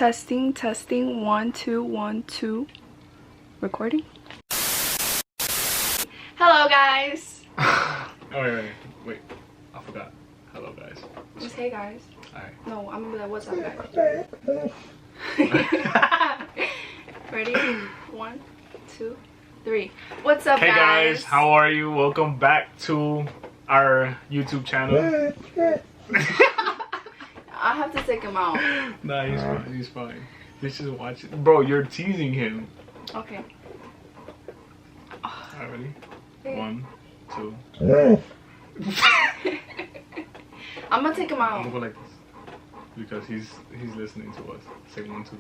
Testing, testing, 1 2 1 2. Recording. Hello, guys. Oh, wait. I forgot. Hello, guys. Just hey, guys. Alright. No, I'm gonna be like, what's up, guys? Ready? 1 2 3. What's up, Hey guys? guys, how are you? Welcome back to our YouTube channel. I have to take him out. Nah, he's fine. He's fine. He's just watching. Bro, you're teasing him. Okay. Alright, ready? 1 2. I'm gonna take him I'm out. gonna go like this because he's listening to us. Say 1 2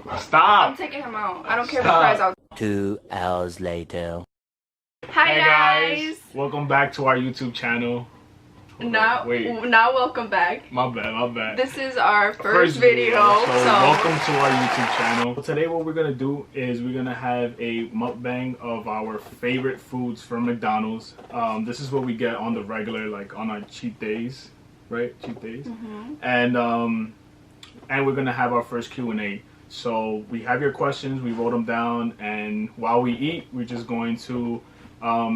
3. Stop. I'm taking him out. I don't care if he Stop. cries out. 2 hours later. Hi, Hey guys. Welcome back to our YouTube channel. Now welcome back. My bad. This is our first video. So welcome to our YouTube channel. Today what we're gonna do is we're gonna have a mukbang of our favorite foods from McDonald's. This is what we get on the regular, like on our cheat days, right? Cheat days. And we're gonna have our first Q&A. So we have your questions, we wrote them down, and while we eat, we're just going to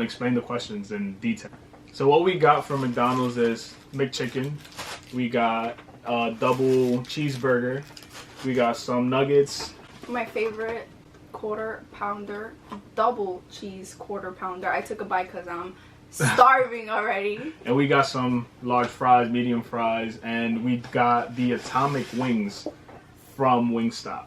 explain the questions in detail. So what we got from McDonald's is McChicken, we got a double cheeseburger, we got some nuggets. my favorite quarter pounder, double cheese quarter pounder. I took a bite because I'm starving already. And we got some large fries, medium fries, and we got the atomic wings from Wingstop.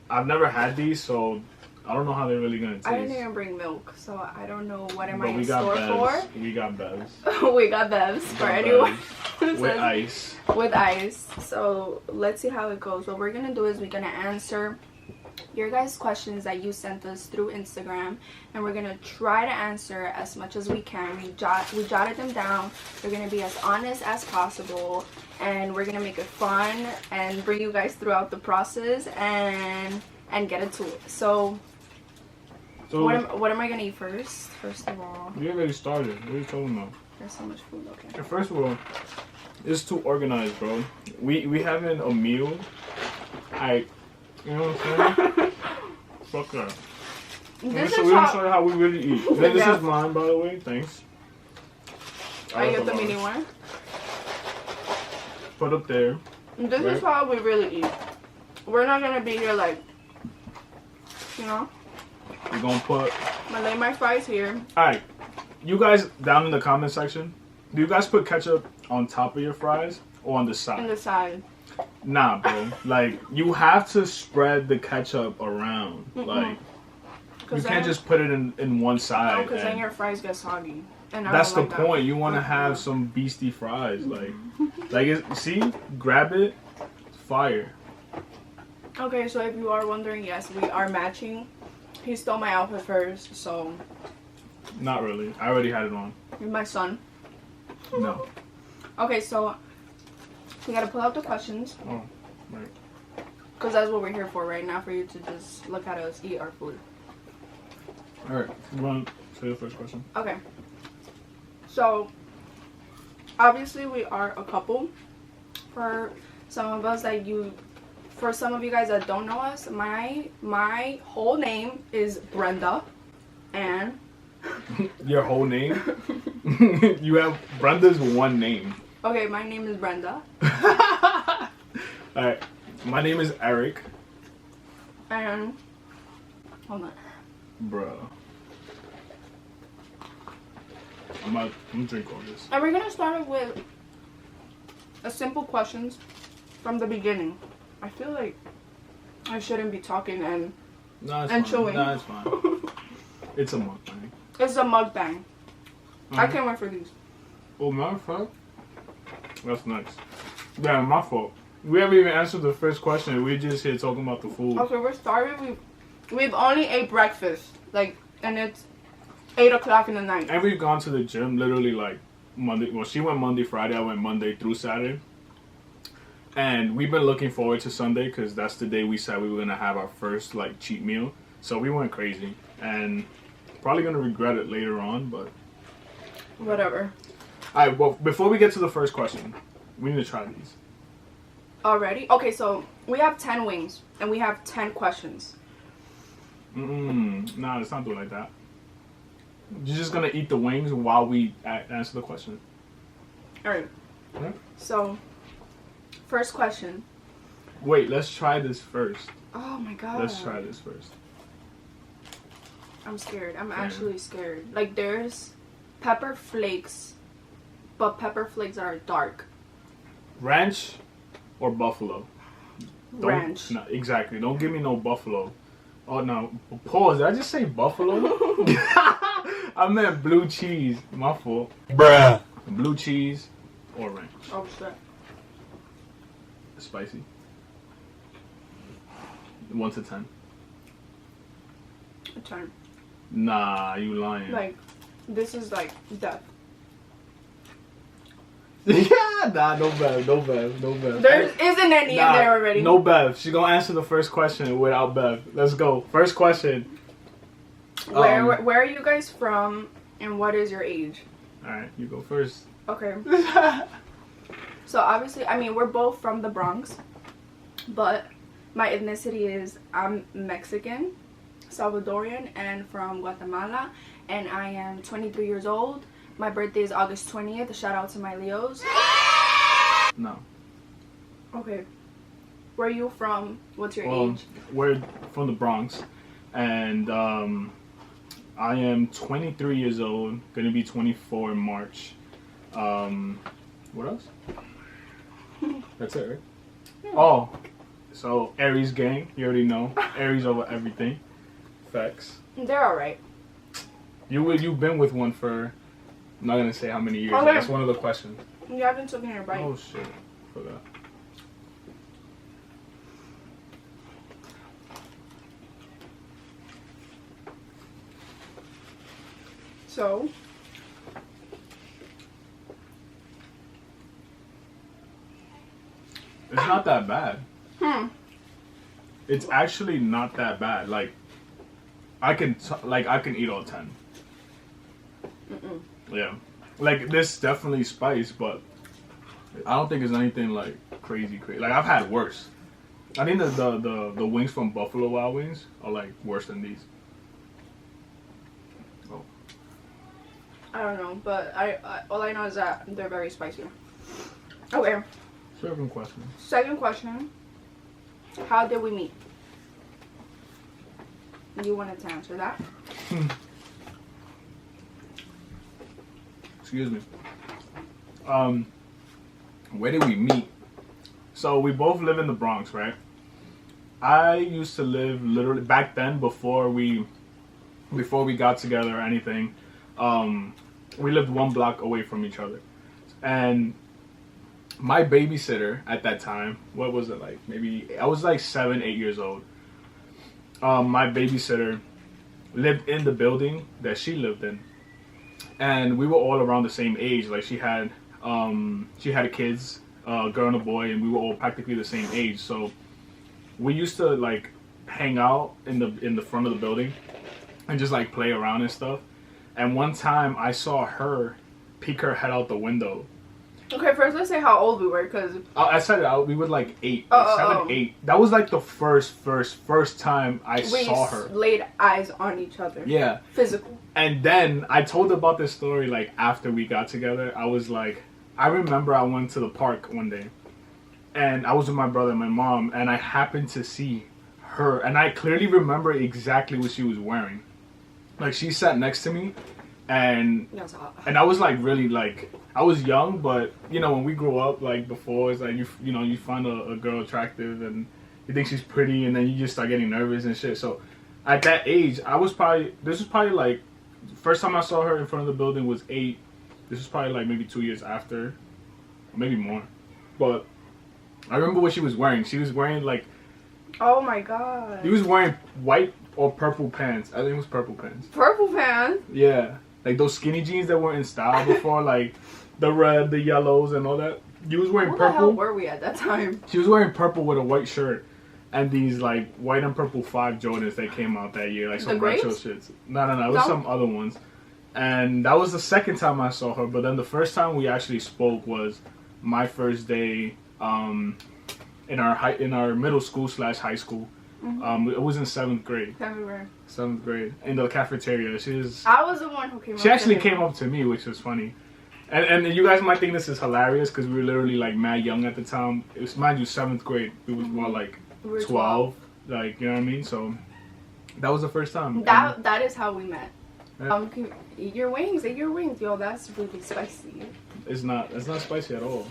I've never had these, so I don't know how they're really gonna taste. I didn't even bring milk, so I don't know what am I in we got store bevs. for. We got bevs. We got bevs for anyone who With says- ice. with ice. So let's see how it goes. What we're gonna do is we're gonna answer your guys' questions that you sent us through Instagram, and we're gonna try to answer as much as we can. We jotted them down. We're gonna be as honest as possible, and we're gonna make it fun and bring you guys throughout the process and get into it. So what am I gonna eat first? First of all, We already started. What are you talking about? there's so much food. Okay. And first of all, it's too organized, bro. We having a meal. You know what I'm saying? Fuck that. We're gonna show you how we really eat. Then this is mine, by the way. Thanks. I get the mini one. Put up there. This is how we really eat. We're not gonna be here like, you know. We're gonna put. I'm gonna lay my fries here. Alright, you guys down in the comment section, do you guys put ketchup on top of your fries or on the side? On the side. Nah, bro. Like, you have to spread the ketchup around. Like, you can't just put it in one side. No, because then your fries get soggy. And that's the point. You want to have some beastie fries. See? Grab it. It's fire. Okay, so if you are wondering, yes, we are matching. He stole my outfit first, so. Not really. I already had it on. You're my son. No. Okay, so we gotta pull out the questions. Oh, right. Because that's what we're here for right now, for you to just look at us eat our food. Alright, you want to say the first question? Okay. So, obviously we are a couple. For some of us for some of you guys that don't know us, my whole name is Brenda, and Your whole name? You have Brenda's one name. okay, my name is Brenda. Alright, my name is Eric. And hold on. Bruh. I'm gonna drink all this. And we're gonna start with a simple questions from the beginning. I feel like I shouldn't be talking and chewing. Nah, it's fine. It's a mukbang. It's a mukbang. I can't wait for these. Oh, matter of fact, that's nice. Yeah, my fault. We haven't even answered the first question. We're just here talking about the food. Okay, we're starving. We've only ate breakfast, and it's 8 o'clock in the night. And we've gone to the gym literally like Monday. Well, she went Monday, Friday. I went Monday through Saturday. And we've been looking forward to Sunday because that's the day we said we were going to have our first like cheat meal. So we went crazy. And probably going to regret it later on, but whatever. Alright, well, before we get to the first question, We need to try these. Already? Okay, so we have 10 wings and we have 10 questions. Nah, let's not do it like that. You're just gonna eat the wings while we answer the question. Alright. Okay. So, first question. Wait, let's try this first. Oh my god. Let's try this first. I'm scared. I'm actually scared. Like, there's pepper flakes, but pepper flakes are dark. Ranch or buffalo? Ranch. No, exactly. Don't give me no buffalo. Oh no. Pause. Did I just say buffalo? I meant blue cheese. My fault. Bruh. Blue cheese or ranch. Oh shit. Spicy. 1 to 10. A 10. Nah, you lying. Like, this is like death. Yeah, nah, no Bev, no Bev, no Bev. There isn't any in there already. No Bev. She's gonna answer the first question without Bev. Let's go. First question. Where are you guys from and what is your age? Alright, you go first. Okay. So obviously, I mean, we're both from the Bronx, but my ethnicity is I'm Mexican, Salvadorian, and from Guatemala, and I am 23 years old. My birthday is August 20th. Shout out to my Leos. No. Okay. Where are you from? What's your age? We're from the Bronx, and I am 23 years old. Gonna be 24 in March. What else? That's it, right? Yeah. Oh, so Aries gang. You already know. Aries over everything. Facts. They're alright. You've been with one for, I'm not gonna say how many years. Okay. That's one of the questions. You haven't taken your bite. Oh shit. Forgot. So, It's not that bad. It's Hmm. actually not that bad. Like, I can eat all 10. Mm-mm. Yeah. Like, this definitely spice, but I don't think it's anything like crazy. Like, I've had worse. I think the wings from Buffalo Wild Wings are like worse than these. Oh. I don't know, but I all I know is that they're very spicy. Okay. Second question. Second question. How did we meet? You wanted to answer that? Excuse me. Where did we meet? So we both live in the Bronx, right? I used to live literally back then before we got together or anything. We lived 1 block away from each other, and my babysitter at that time, what was it like? Maybe I was like 7, 8 years old. My babysitter lived in the building that she lived in, and we were all around the same age. Like she had kids, a girl and a boy, and we were all practically the same age. So we used to like hang out in the front of the building and just like play around and stuff. And one time I saw her peek her head out the window. Okay, first let's say how old we were, cause I said it out. We were like 8, Oh, 7, oh. 8. That was like the first time I saw her. laid eyes on each other. Yeah. Physical. And then I told about this story like after we got together. I was like, I remember I went to the park one day, and I was with my brother and my mom, and I happened to see her, and I clearly remember exactly what she was wearing. Like she sat next to me, and That's hot. I was like really like I was young, but you know when we grew up like before, it's like you know you find a girl attractive and you think she's pretty, and then you just start getting nervous and shit. So at that age, this was probably like first time I saw her in front of the building was 8. This was probably like maybe 2 years after, or maybe more. But I remember what she was wearing. She was wearing like, Oh my god. he was wearing white or purple pants. I think it was purple pants. Purple pants. Yeah, like those skinny jeans that were in style before, like the red, the yellows, and all that. He was wearing What the hell purple. were we at that time? She was wearing purple with a white shirt and these like white and purple 5 Jordans that came out that year, like some retro shits. No, it was some other ones. And that was the second time I saw her. But then the first time we actually spoke was my first day in our middle school / high school. It was in 7th grade. 7th grade in the cafeteria. I was the one who came. She actually came up to me, which was funny. And you guys might think this is hilarious because we were literally like mad young at the time. It was, mind you, 7th grade. We was more like 12, like, you know what I mean. So that was the first time. That is how we met. Eat your wings, yo. That's really spicy. It's not spicy at all.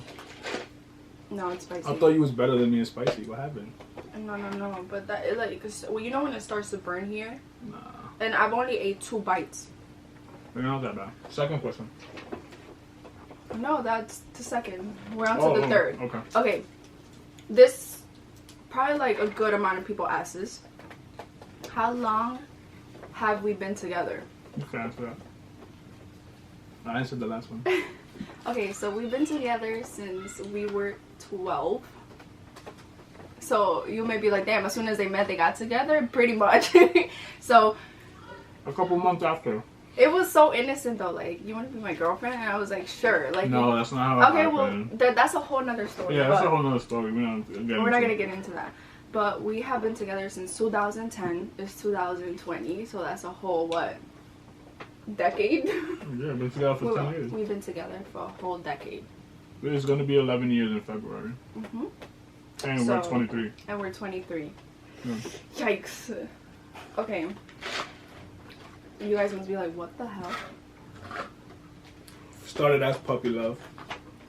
No, it's spicy. I thought you was better than me in spicy. What happened? No. But that it, like, well, you know when it starts to burn here. Nah. And I've only ate 2 bites. We're not that bad. Second question. No, that's the second. We're on to the third. Okay. Okay. This probably like a good amount of people ask this. How long have we been together? You can answer that. I answered the last one. Okay, so we've been together since we were 12. So you may be like, damn, as soon as they met, they got together? Pretty much. So a couple months after. it was so innocent though. Like, you want to be my girlfriend? And I was like, sure. Like, no, that's not how it happened. Well, that's a whole nother story. Yeah, that's a whole nother story. We're not going to get into that. But we have been together since 2010. It's 2020. So that's a whole, what, decade? Yeah, been together for 10 years. We've been together for a whole decade. It's going to be 11 years in February. Mm-hmm. And we're 23. And we're 23. Yeah. Yikes. Okay. You guys must be like, what the hell? Started as puppy love.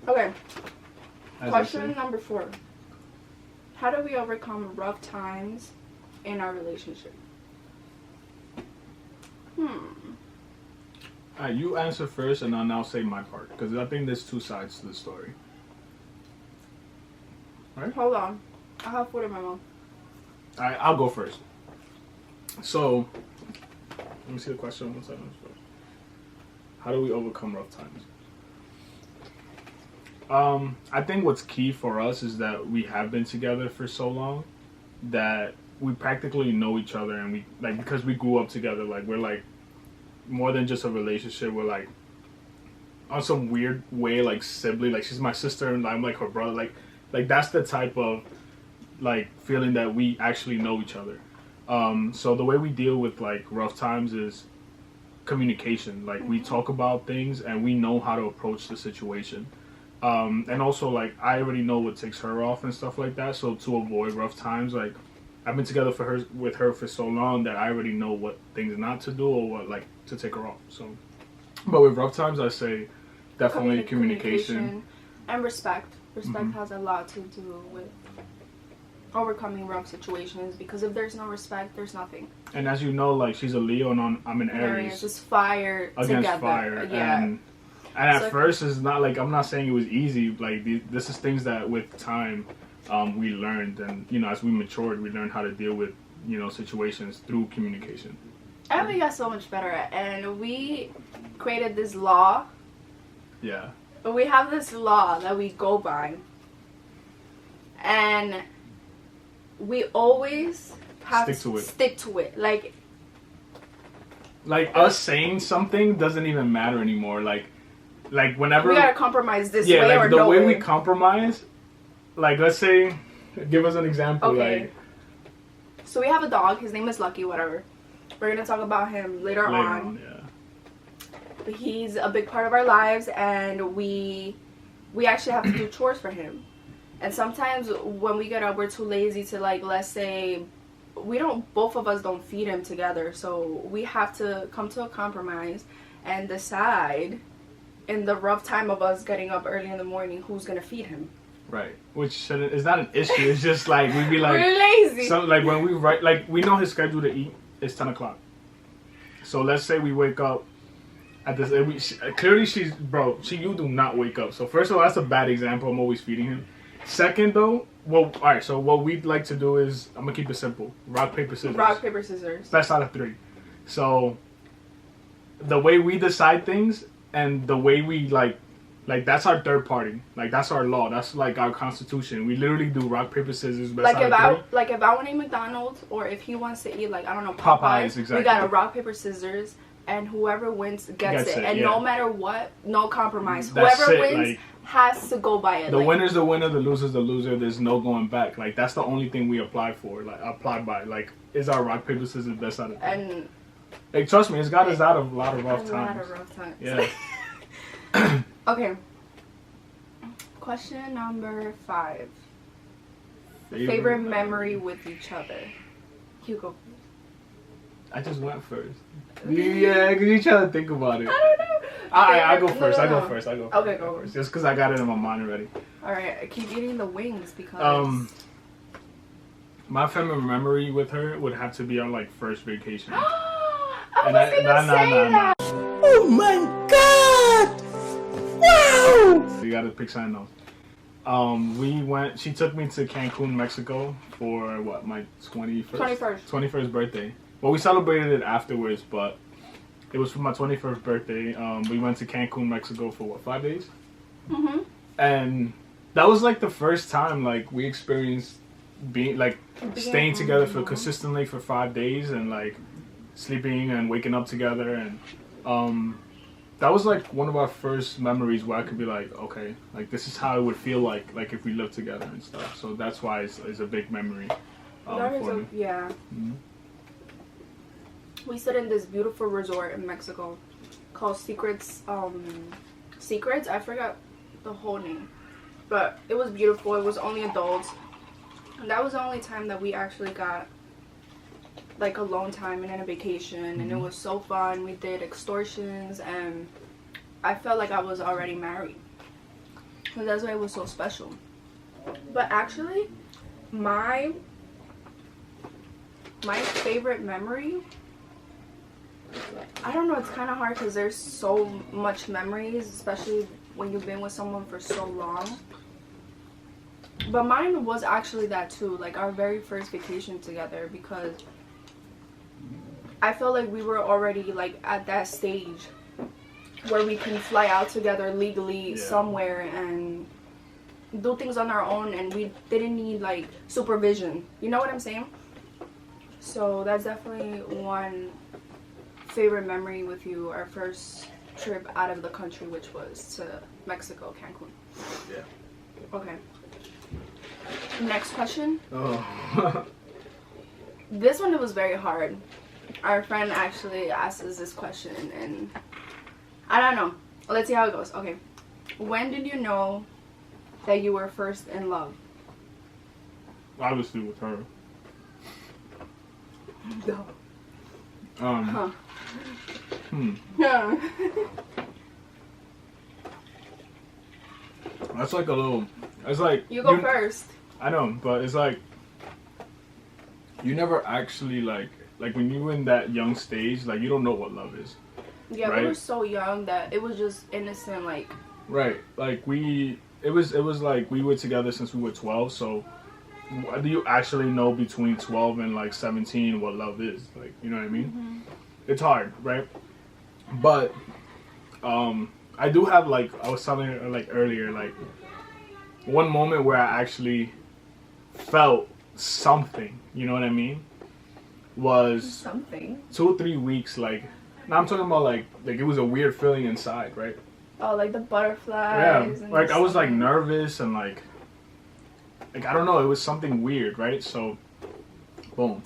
Okay. As Question number 4. How do we overcome rough times in our relationship? You answer first, and I'll now say my part, because I think there's 2 sides to the story. Right? Hold on. I have food in my mouth. Alright, I'll go first. So, let me see the question one second first. How do we overcome rough times? I think what's key for us is that we have been together for so long that we practically know each other, and we, like, because we grew up together, like, we're like more than just a relationship. We're like on some weird way, like sibling. Like, she's my sister and I'm like her brother. Like that's the type of like feeling that we actually know each other. So the way we deal with like rough times is communication. Like, we talk about things and we know how to approach the situation. And also, like, I already know what takes her off and stuff like that. So to avoid rough times, like, I've been together with her for so long that I already know what things not to do or what, like, to take her off. So, but with rough times, I say definitely communication and respect. Respect has a lot to do with overcoming rough situations, because if there's no respect, there's nothing. And as you know, like, she's a Leo and I'm an Aries. It's fire against together. Fire. Yeah. And at first, it's not like, I'm not saying it was easy. Like, this is things that with time we learned, and, you know, as we matured, we learned how to deal with, you know, situations through communication. And we got so much better at, and we created this law. Yeah. We have this law that we go by, and we always have to stick to it. Like us saying something doesn't even matter anymore. Like whenever we gotta compromise this way, like or the no way way we compromise. Like, let's say, give us an example. Okay. Like, so we have a dog. His name is Lucky. Whatever. We're gonna talk about him later on. Yeah. He's a big part of our lives, and we actually have to do chores for him. And sometimes when we get up, we're too lazy to, like, let's say, both of us don't feed him together. So we have to come to a compromise and decide in the rough time of us getting up early in the morning who's going to feed him. Right. Which is not an issue. It's just like, we'd be like... We're lazy. So, like, when we write... Like, we know his schedule to eat is 10 o'clock. So let's say we wake up at this... Clearly, you do not wake up. So first of all, that's a bad example. I'm always feeding him. Second, though, well, all right, so what we'd like to do is, I'm going to keep it simple. Rock, paper, scissors. Rock, paper, scissors. Best out of 3. So, the way we decide things and the way we, like that's our third party. Like, that's our law. That's, like, our constitution. We literally do rock, paper, scissors, best out of 3. Like, if I want to eat McDonald's, or if he wants to eat, like, I don't know, Popeyes, exactly. We got to rock, paper, scissors, and whoever wins gets it. And no matter what, no compromise. Whoever wins... has to go by it. The winner's the winner, the loser's the loser. There's no going back. Like, that's the only thing we apply for. Like, apply by. Like, is our rock, paper, scissors best out of thing. And like, trust me, it's got us out of a lot of rough times. A lot of rough times. Yeah. Okay. Question number 5. Favorite memory with each other. Hugo. I just went first. Yeah, because you trying to think about it. I don't know. I go first. No. I go first. Okay, go first. Just because I got it in my mind already. Alright, I keep eating the wings because... my favorite memory with her would have to be our, like, first vacation. I was gonna say that! Oh my god! Wow! You gotta pick something else. She took me to Cancun, Mexico for what, my 21st birthday. Well, we celebrated it afterwards, but it was for my 21st birthday. We went to Cancun, Mexico for what, 5 days? Mm-hmm. And that was like the first time like we experienced staying together for consistently for 5 days and like sleeping and waking up together, and that was like one of our first memories where I could be like, okay, like this is how it would feel like if we lived together and stuff. So that's why it's a big memory for me. Yeah. Mm-hmm. We stayed in this beautiful resort in Mexico called Secrets. Secrets? I forgot the whole name. But it was beautiful. It was only adults. And that was the only time that we actually got like alone time and then a vacation. Mm-hmm. And it was so fun. We did extortions and I felt like I was already married. So that's why it was so special. But actually, my favorite memory, I don't know, it's kind of hard because there's so much memories, especially when you've been with someone for so long. But mine was actually that too, like our very first vacation together, because I felt like we were already like at that stage where we can fly out together legally somewhere and do things on our own, and we didn't need like supervision. You know what I'm saying? So that's definitely one favorite memory with you, our first trip out of the country, which was to Mexico, Cancun. Yeah. Okay. Next question. Oh. This one, it was very hard. Our friend actually asked us this question, and I don't know. Let's see how it goes. Okay. When did you know that you were first in love? Obviously with her. No. Huh. Yeah. That's like a little. It's like You go first. I know, but it's like you never actually like when you're in that young stage, like you don't know what love is. Yeah, right? We were so young that it was just innocent, like. Right, like it was like we were together since we were 12. So, do you actually know between 12 and like 17 what love is? Like, you know what I mean? Mm-hmm. It's hard, right? But, I do have like I was telling her like earlier, like one moment where I actually felt something. You know what I mean? Was something 2 or 3 weeks. Like, now I'm talking about like it was a weird feeling inside, right? Oh, like the butterflies. Yeah, like I was like nervous and like I don't know, it was something weird, right? So, boom.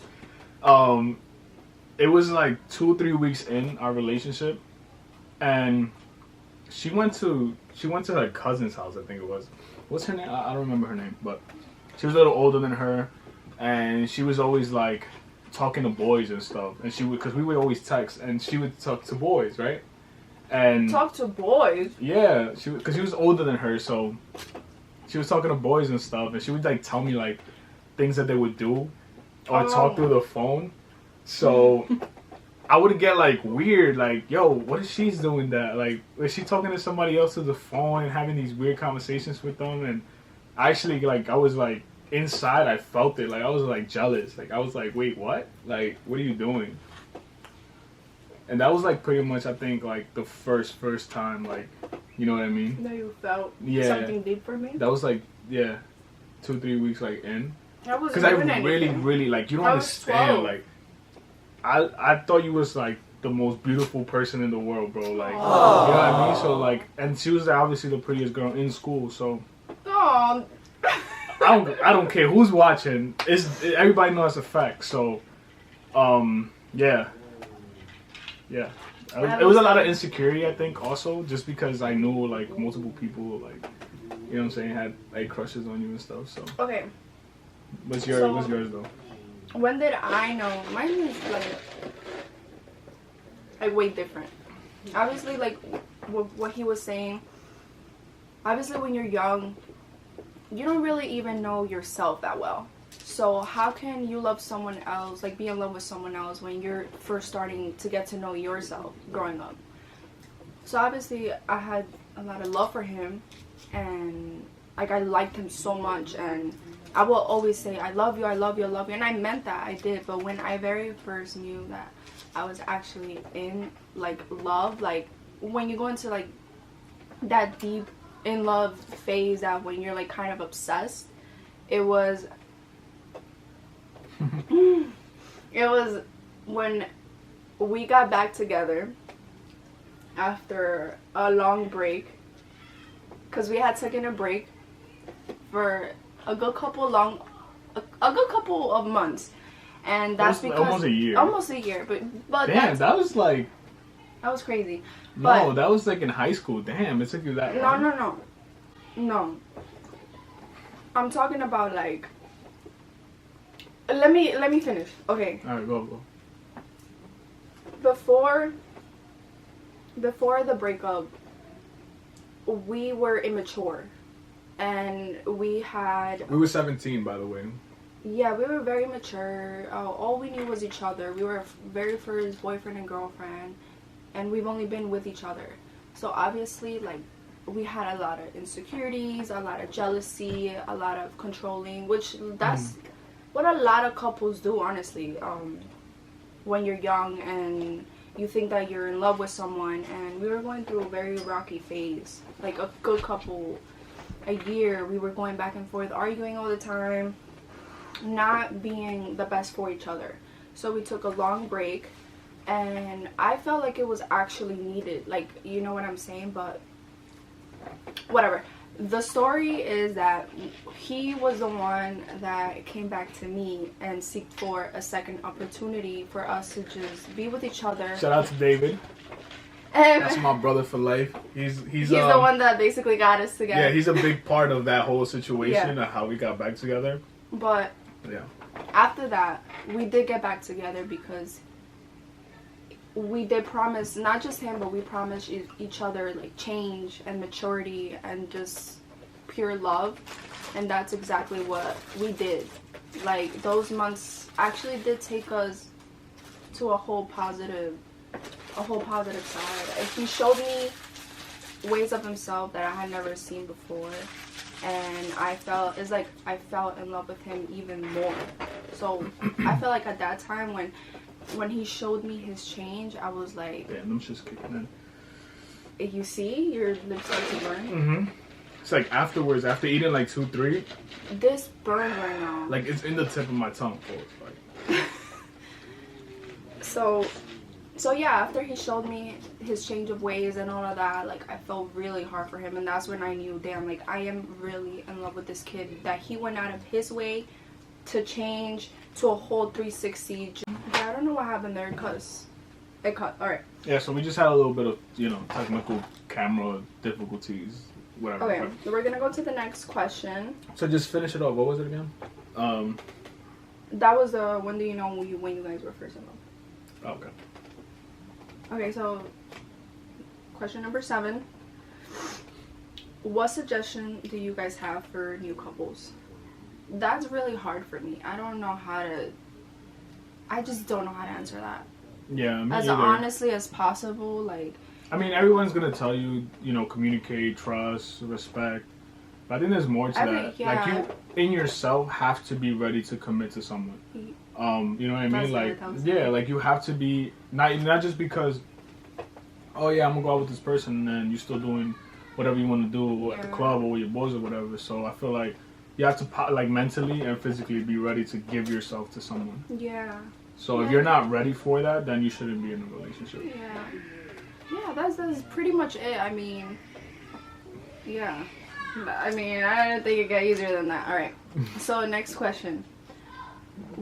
It was like 2 or 3 weeks in our relationship, and she went to her cousin's house, I think it was. What's her name? I don't remember her name, but she was a little older than her, and she was always like talking to boys and stuff, and because we would always text, and she would talk to boys, right? And talk to boys. Yeah, because she was older than her, so she was talking to boys and stuff, and she would like tell me like things that they would do or talk through the phone. So I would get like weird, like, yo, what if she's doing that? Like, is she talking to somebody else through the phone and having these weird conversations with them? And actually, like, I was like inside, I felt it. Like, I was like jealous. Like, I was like, wait, what? Like, what are you doing? And that was like pretty much, I think, like the first time, like, you know what I mean? No, you felt something deep for me. That was like 2 or 3 weeks like in. Because I really like, you don't understand. 12. Like, I thought you was like the most beautiful person in the world, bro. Like, you know what I mean? So like, and she was obviously the prettiest girl in school. So Oh. I don't care who's watching. Everybody knows it's a fact. So, yeah. It was a lot of insecurity, I think, also, just because I knew like multiple people, like, you know what I'm saying, had like crushes on you and stuff. So Okay. What's yours though? When did I know? Mine is like way different. Obviously, like what he was saying. Obviously, when you're young, you don't really even know yourself that well. So how can you love someone else, like be in love with someone else when you're first starting to get to know yourself growing up? So obviously I had a lot of love for him, and like I liked him so much, and I will always say I love you, I love you, I love you, and I meant that, I did. But when I very first knew that I was actually in like love, like when you go into like that deep in love phase, that when you're like kind of obsessed, it was when we got back together after a long break, because we had taken a break for a good couple of months, and that's because almost a year, but damn, that was crazy. No, but, that was like in high school. Damn, it took you that long. No, I'm talking about like, let me finish. Okay. All right, go. Before the breakup, we were immature, and we were 17, by the way. Yeah, we were very mature. All we knew was each other. We were very first boyfriend and girlfriend, and we've only been with each other. So obviously, like, we had a lot of insecurities, a lot of jealousy, a lot of controlling, which that's what a lot of couples do, honestly. When you're young and you think that you're in love with someone, and we were going through a very rocky phase. Like a good a year, we were going back and forth, arguing all the time, not being the best for each other. So we took a long break, and I felt like it was actually needed, like, you know what I'm saying? But whatever. The story is that he was the one that came back to me and seeked for a second opportunity for us to just be with each other. Shout out to David. And that's my brother for life. He's the one that basically got us together. Yeah, he's a big part of that whole situation and how we got back together. But yeah, after that, we did get back together because we did promise, not just him, but we promised each other like change and maturity and just pure love, and that's exactly what we did. Like, those months actually did take us to a whole positive side. He showed me ways of himself that I had never seen before, and I fell in love with him even more. So I felt like at that time when he showed me his change, I was like, damn, them shit's kicking in. You see, your lips start to burn. Mm-hmm. It's like afterwards, after eating like 2-3. This burns right now. Like, it's in the tip of my tongue, folks. Like. So yeah, after he showed me his change of ways and all of that, like, I felt really hard for him, and that's when I knew, damn, like, I am really in love with this kid, that he went out of his way to change to a whole 360. Yeah, I don't know what happened there, cause it cut. All right. Yeah, so we just had a little bit of, technical camera difficulties, whatever. Okay, so we're gonna go to the next question. So just finish it off. What was it again? That was the when do you know when you guys were first in love? Okay. Okay, so question number 7. What suggestion do you guys have for new couples? That's really hard for me. I just don't know how to answer that. Yeah, me as either. Honestly as possible. Like, I mean, everyone's gonna tell you, communicate, trust, respect. But I think there's more to that. Yeah. Like, you in yourself have to be ready to commit to someone. You know what I mean? Like, yeah, like, you have to be not just because, oh yeah, I'm gonna go out with this person, and then you're still doing whatever you want to do at the club or with your boys or whatever. So I feel like you have to, like, mentally and physically be ready to give yourself to someone. Yeah. So if you're not ready for that, then you shouldn't be in a relationship. Yeah, that's pretty much it. I mean, yeah. I mean, I didn't think it got easier than that. All right. So next question.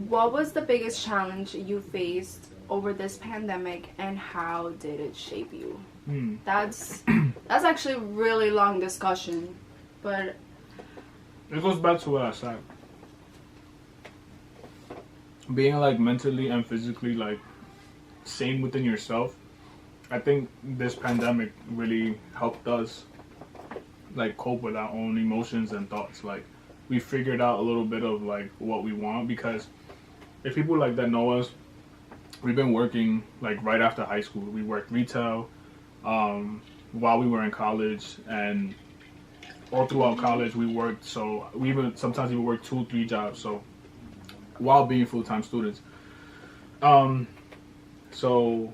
What was the biggest challenge you faced over this pandemic, and how did it shape you? That's actually a really long discussion, but it goes back to what I said. Being like mentally and physically like sane within yourself. I think this pandemic really helped us like cope with our own emotions and thoughts. Like we figured out a little bit of like what we want, because if people like that know us, we've been working like right after high school. We worked retail while we were in college, and all throughout college we worked. So we even sometimes we worked 2-3 jobs. So while being full-time students. So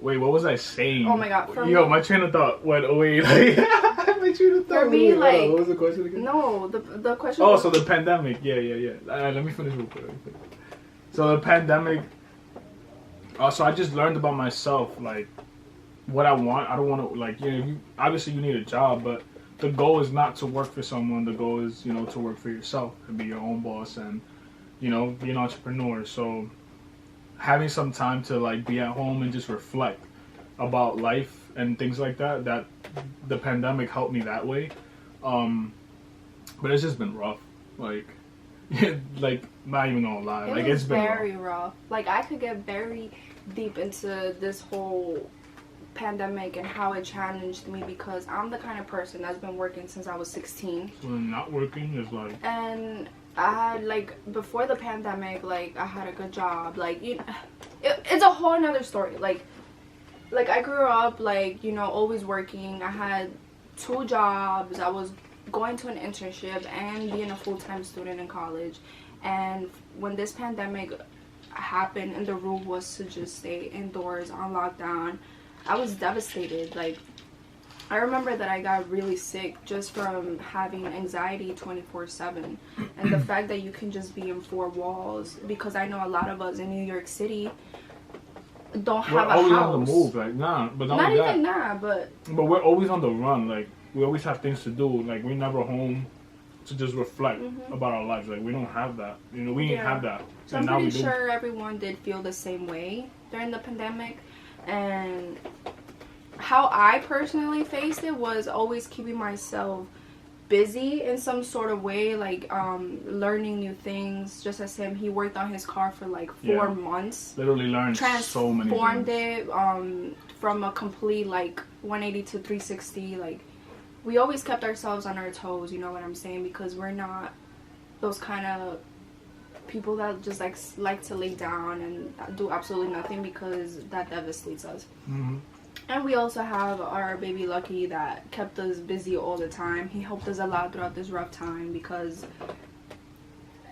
wait, what was I saying? Oh my god! My train of thought went away. Like my train of thought. For me, like, what was the question again? No, the question. Oh, so the pandemic. Yeah. Let me finish real quick. So the pandemic. So I just learned about myself, like what I want. I don't want to like obviously you need a job, but the goal is not to work for someone. The goal is to work for yourself and be your own boss and be an entrepreneur. So having some time to like be at home and just reflect about life and things like that the pandemic helped me that way. But it's just been rough. Like like not even gonna lie. It's been very rough. Like I could get very deep into this whole pandemic and how it challenged me, because I'm the kind of person that's been working since I was 16. So not working is like. And I had like before the pandemic, like I had a good job. Like it's a whole another story. Like I grew up like always working. I had 2 jobs. I was going to an internship and being a full-time student in college. And when this pandemic happened and the rule was to just stay indoors on lockdown, I was devastated. Like I remember that I got really sick just from having anxiety 24/7, and the fact that you can just be in 4 walls, because I know a lot of us in New York City don't have a house. We're always on the move, like but not even but we're always on the run. Like we always have things to do. Like we're never home to just reflect about our lives. Like we don't have that. We didn't have that. So I'm pretty sure everyone did feel the same way during the pandemic. And how I personally faced it was always keeping myself busy in some sort of way, like learning new things. Just as him, he worked on his car for like 4 months. Literally learned so many things. Transformed it from a complete like 180 to 360. Like we always kept ourselves on our toes, you know what I'm saying? Because we're not those kind of people that just like to lay down and do absolutely nothing, because that devastates us. And we also have our baby Lucky that kept us busy all the time. He helped us a lot throughout this rough time, because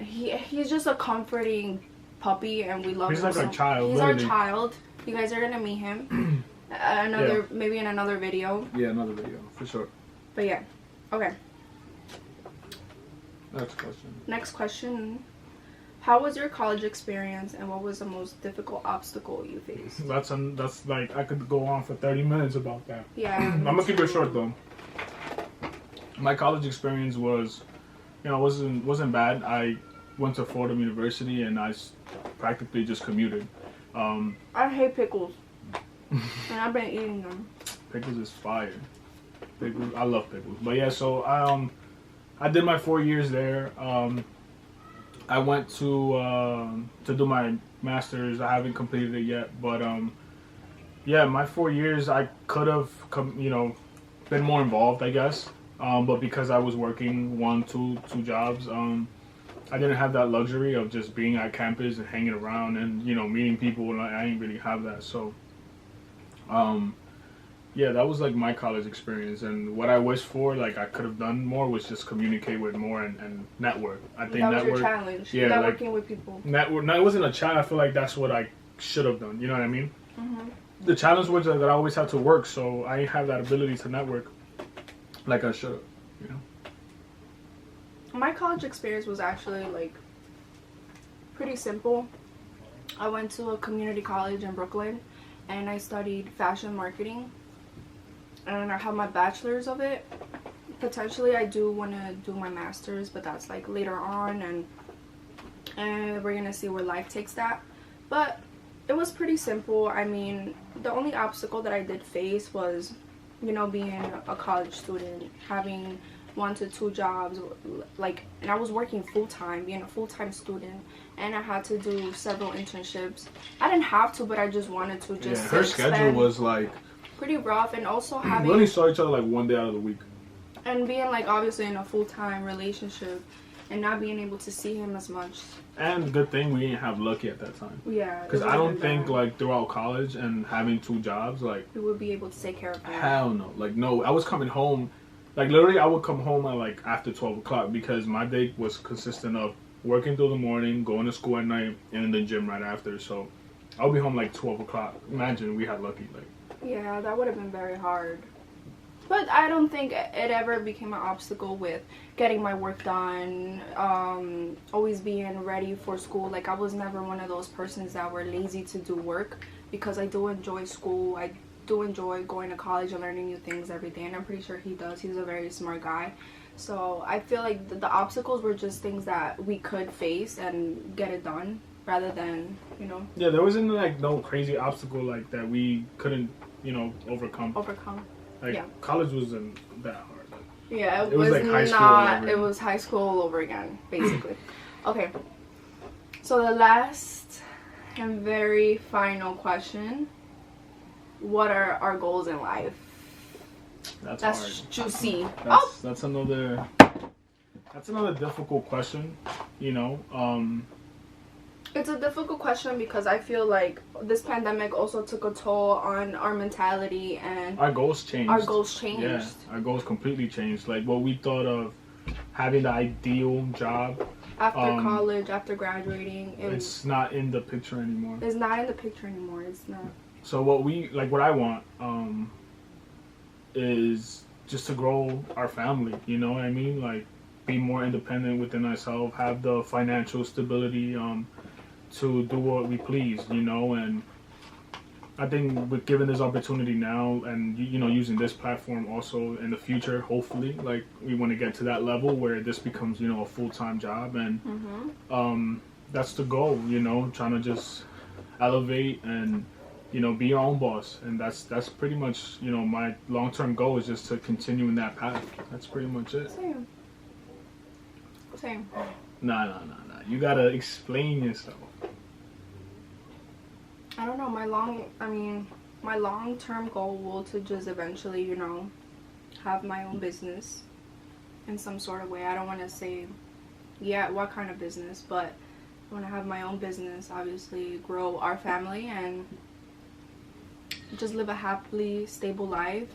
he's just a comforting puppy, and we love him. He's like our child. He's our child. You guys are gonna meet him maybe in another video. Yeah, another video for sure. But yeah, okay. Next question. How was your college experience, and what was the most difficult obstacle you faced? That's like I could go on for 30 minutes about that. Yeah. I'm gonna keep it short though. My college experience was, wasn't bad. I went to Fordham University and I practically just commuted. I hate pickles, and I've been eating them. Pickles is fire. Pickles, I love pickles. But yeah, so I did my 4 years there. I went to do my master's. I haven't completed it yet, but yeah, my 4 years I could have been more involved, I guess. But because I was working 2 jobs, I didn't have that luxury of just being at campus and hanging around and meeting people. And I didn't really have that, so yeah, that was like my college experience. And what I wish for, like I could have done more, was just communicate with more and network. I think that was your challenge. Yeah, networking with people. Network. No, it wasn't a challenge. I feel like that's what I should have done. You know what I mean? The challenge was that I always had to work, so I didn't have that ability to network like I should have. My college experience was actually like pretty simple. I went to a community college in Brooklyn, and I studied fashion marketing, and I have my bachelor's of it. Potentially I do want to do my master's, but that's like later on, and we're gonna see where life takes that. But it was pretty simple. I mean, the only obstacle that I did face was, you know, being a college student, having 1 to 2 jobs, like, and I was working full-time, being a full-time student, and I had to do several internships. I didn't have to, but I just wanted to. Just her schedule was like pretty rough, and also having, we only saw each other like one day out of the week, and being like obviously in a full-time relationship and not being able to see him as much. And good thing we didn't have Lucky at that time. Yeah, because I don't think like throughout college and having 2 jobs, like we would be able to take care of him. Hell no. Like, no, I was coming home, like literally I would come home at like after 12 o'clock because my day was consistent of working through the morning, going to school at night, and in the gym right after. So I'll be home like 12 o'clock. Imagine we had Lucky. Like, yeah, that would have been very hard. But I don't think it ever became an obstacle with getting my work done, always being ready for school. Like, I was never one of those persons that were lazy to do work, because I do enjoy school. I do enjoy going to college and learning new things every day, and I'm pretty sure he does. He's a very smart guy. So I feel like the obstacles were just things that we could face and get it done, rather than, you know. Yeah, there wasn't like no crazy obstacle like that we couldn't, you know, overcome. Like, yeah. College wasn't that hard. Like, yeah, it was like high school all over it was high school all over again, basically. Okay, so the last and very final question: what are our goals in life? That's hard. Juicy. That's another difficult question, you know. It's a difficult question because I feel like this pandemic also took a toll on our mentality, and our goals changed. Yeah, our goals completely changed. Like, what we thought of having the ideal job after college, after graduating, it's not in the picture anymore. It's not in the picture anymore. It's not. So what I want is just to grow our family. You know what I mean? Like, be more independent within ourselves, have the financial stability to do what we please, you know. And I think with given this opportunity now, and you know, using this platform also in the future, hopefully, like, we want to get to that level where this becomes, you know, a full-time job, and that's the goal, you know, trying to just elevate and, you know, be your own boss. And that's pretty much, you know, my long-term goal is just to continue in that path. That's pretty much it. Same. Nah. You gotta explain yourself. I don't know. My long-term goal will to just eventually, you know, have my own business in some sort of way. I don't want to say, yeah, what kind of business, but I want to have my own business, obviously grow our family, and just live a happily stable life.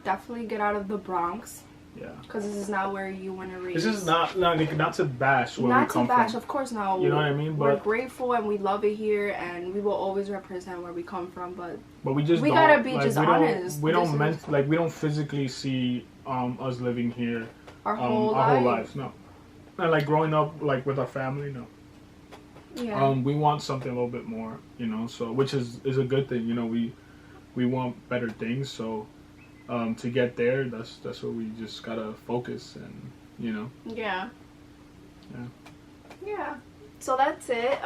Definitely get out of the Bronx. Yeah. Because this is not where you want to raise. This is not to bash where we come from. Not to bash, of course not. You know what I mean? But we're grateful and we love it here, and we will always represent where we come from. But we gotta be just honest. We don't physically see us living here our whole lives. No, and like growing up like with our family. No. Yeah. We want something a little bit more, you know. So which is a good thing. You know, we want better things. So. To get there, that's what we just gotta focus, and you know. Yeah. So that's it.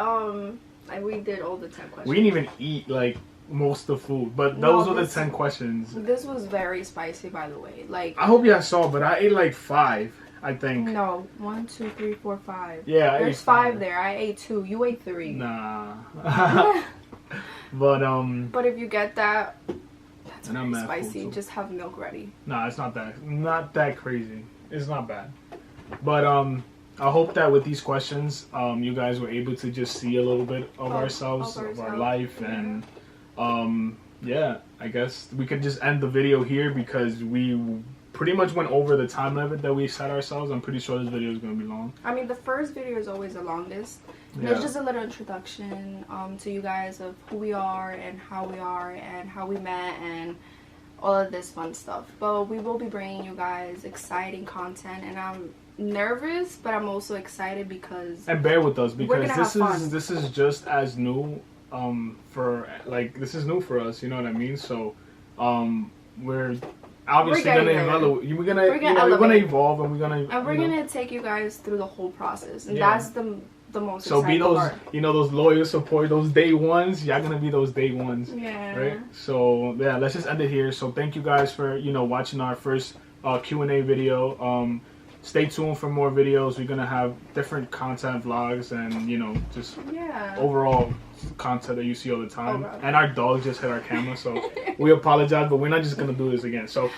We did all the 10 questions. We didn't even eat like most of the food, but those were the 10 questions. This was very spicy, by the way. Like, I hope you guys saw, but I ate like 5. I think. No, 1, 2, 3, 4, 5. Yeah, there's 5 there. I ate 2. You ate 3. Nah. But if you get that. It's very spicy. Food, so. Just have milk ready. Nah, it's not that crazy. It's not bad. But I hope that with these questions, you guys were able to just see a little bit of ourselves, of our life, and yeah, I guess we could just end the video here because we pretty much went over the time limit that we set ourselves. I'm pretty sure this video is going to be long. I mean, the first video is always the longest. Yeah. There's just a little introduction to you guys of who we are and how we met and all of this fun stuff. But we will be bringing you guys exciting content, and I'm nervous, but I'm also excited because and bear with us because this is just as new for like this is new for us. You know what I mean? So we're obviously gonna evaluate. We're gonna evolve and we're gonna take you guys through the whole process, and yeah. that's the most so be those part. Those loyal support, those day ones. Y'all gonna be those day ones, yeah, right? So yeah, let's just end it here. So thank you guys for watching our first Q&A video. Stay tuned for more videos. We're gonna have different content vlogs and just overall content that you see all the time. And our dog just hit our camera, so we apologize, but we're not just gonna do this again. So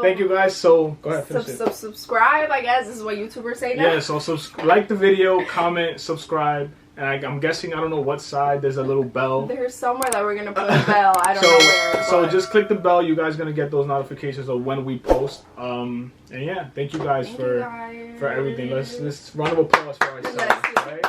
thank you guys. So go ahead. Subscribe, I guess is what YouTubers say now. Yeah. So like the video, comment, subscribe. And I'm guessing, I don't know what side, there's a little bell. There's somewhere that we're going to put a bell. I don't know where. So just click the bell. You guys going to get those notifications of when we post. And yeah, thank you guys for everything. Let's round of applause for ourselves. Right?